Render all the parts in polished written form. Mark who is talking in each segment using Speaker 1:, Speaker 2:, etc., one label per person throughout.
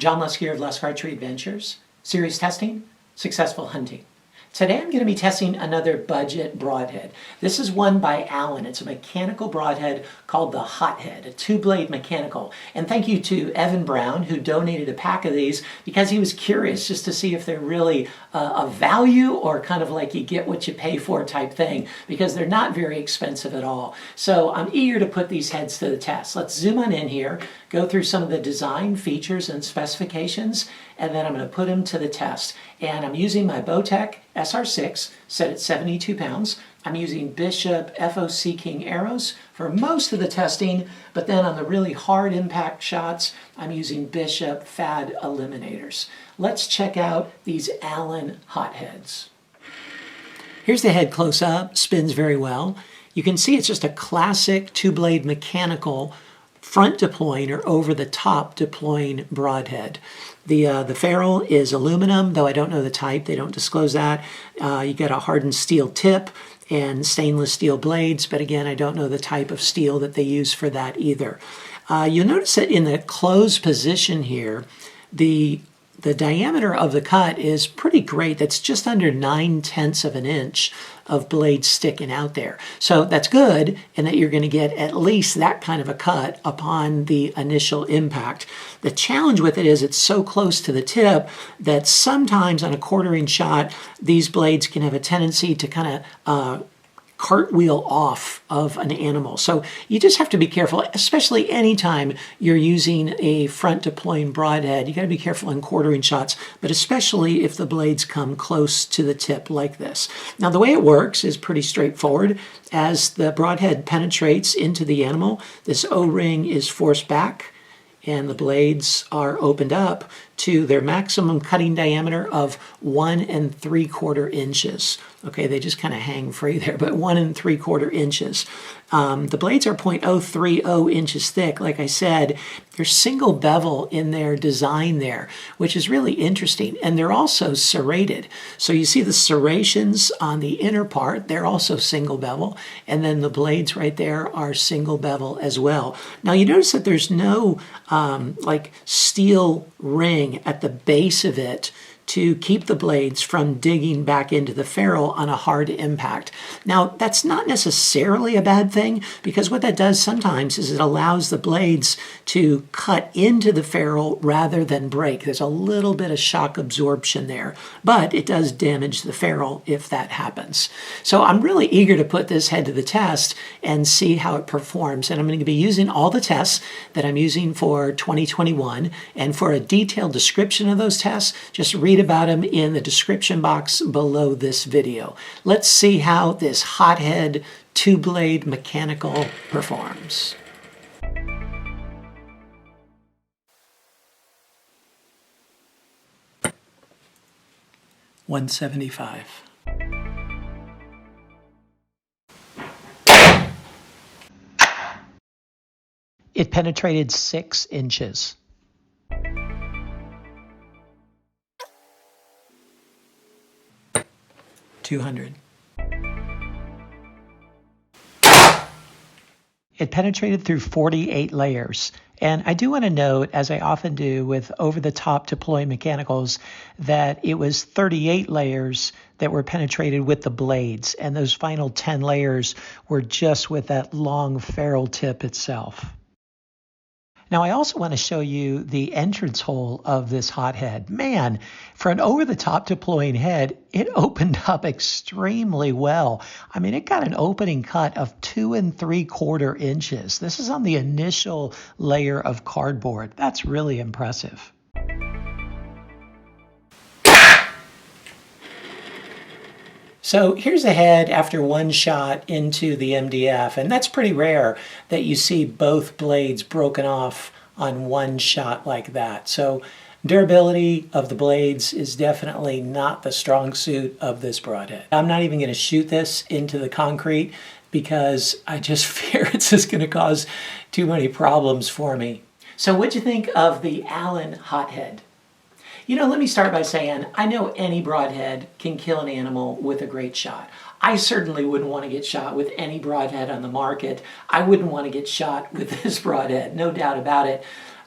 Speaker 1: John Luskier of Lusk Archery Adventures. Series testing, successful hunting. Today I'm going to be testing another budget broadhead. This is one by Allen. It's a mechanical broadhead called the Hothead, a two-blade mechanical. And thank you to Evan Brown, who donated a pack of these because he was curious just to see if they're really a value or kind of like you get what you pay for type thing, because they're not very expensive at all. So I'm eager to put these heads to the test. Let's zoom on in here, go through some of the design features and specifications, and then I'm going to put them to the test. And I'm using my Bowtech SR6 set at 72 pounds. I'm using Bishop FOC King Arrows for most of the testing, but then on the really hard impact shots, I'm using Bishop FAD Eliminators. Let's check out these Allen Hotheads. Here's the head close up, spins very well. You can see it's just a classic two-blade mechanical front deploying or over the top deploying broadhead. The ferrule is aluminum, though I don't know the type. They don't disclose that. You got a hardened steel tip and stainless steel blades, but again, I don't know the type of steel that they use for that either. You'll notice that in the closed position here, the diameter of the cut is pretty great. That's just under 9/10 of an inch of blade sticking out there. So that's good in that you're going to get at least that kind of a cut upon the initial impact. The challenge with it is it's so close to the tip that sometimes on a quartering shot, these blades can have a tendency to kind of cartwheel off of an animal. So you just have to be careful, especially anytime you're using a front deploying broadhead. You got to be careful in quartering shots, but especially if the blades come close to the tip like this. Now the way it works is pretty straightforward. As the broadhead penetrates into the animal, this O-ring is forced back and the blades are opened up to their maximum cutting diameter of 1 3/4 inches. Okay, they just kind of hang free there, but 1 3/4 inches. The blades are 0.030 inches thick. Like I said, there's single bevel in their design there, which is really interesting. And they're also serrated. So you see the serrations on the inner part, they're also single bevel. And then the blades right there are single bevel as well. Now you notice that there's no like steel ring at the base of it to keep the blades from digging back into the ferrule on a hard impact. Now, that's not necessarily a bad thing, because what that does sometimes is it allows the blades to cut into the ferrule rather than break. There's a little bit of shock absorption there, but it does damage the ferrule if that happens. So I'm really eager to put this head to the test and see how it performs. And I'm going to be using all the tests that I'm using for 2021. And for a detailed description of those tests, just read about them in the description box below this video. Let's see how this Hothead two-blade mechanical performs. $175. It penetrated 6 inches. $200. It penetrated through 48 layers. And I do want to note, as I often do with over-the-top deploy mechanicals, that it was 38 layers that were penetrated with the blades, and those final 10 layers were just with that long ferrule tip itself. Now, I also want to show you the entrance hole of this Hothead. Man, for an over-the-top deploying head, it opened up extremely well. I mean, it got an opening cut of 2 3/4 inches. This is on the initial layer of cardboard. That's really impressive. So here's the head after one shot into the MDF, and that's pretty rare that you see both blades broken off on one shot like that. So durability of the blades is definitely not the strong suit of this broadhead. I'm not even going to shoot this into the concrete because I just fear it's just going to cause too many problems for me. So what'd you think of the Allen Hothead? You know, let me start by saying, I know any broadhead can kill an animal with a great shot. I certainly wouldn't want to get shot with any broadhead on the market. I wouldn't want to get shot with this broadhead, no doubt about it.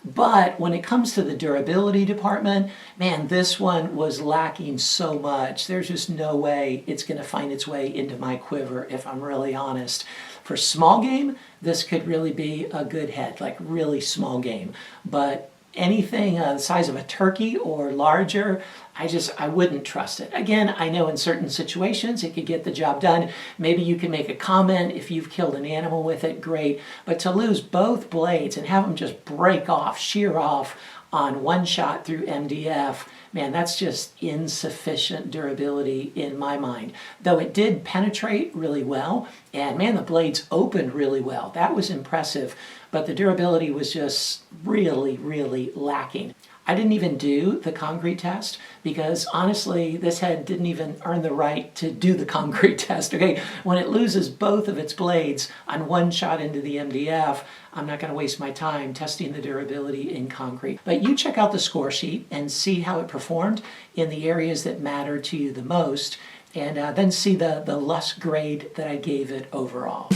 Speaker 1: But when it comes to the durability department, man, this one was lacking so much. There's just no way it's going to find its way into my quiver, if I'm really honest. For small game, this could really be a good head, like really small game. But anything the size of a turkey or larger, I wouldn't trust it. Again, I know in certain situations it could get the job done. Maybe you can make a comment if you've killed an animal with it, great. But to lose both blades and have them just break off, shear off on one shot through MDF, man, that's just insufficient durability in my mind. Though it did penetrate really well, and man, the blades opened really well. That was impressive, but the durability was just really, really lacking. I didn't even do the concrete test because honestly, this head didn't even earn the right to do the concrete test, okay? When it loses both of its blades on one shot into the MDF, I'm not gonna waste my time testing the durability in concrete. But you check out the score sheet and see how it performed in the areas that matter to you the most, and then see the less grade that I gave it overall.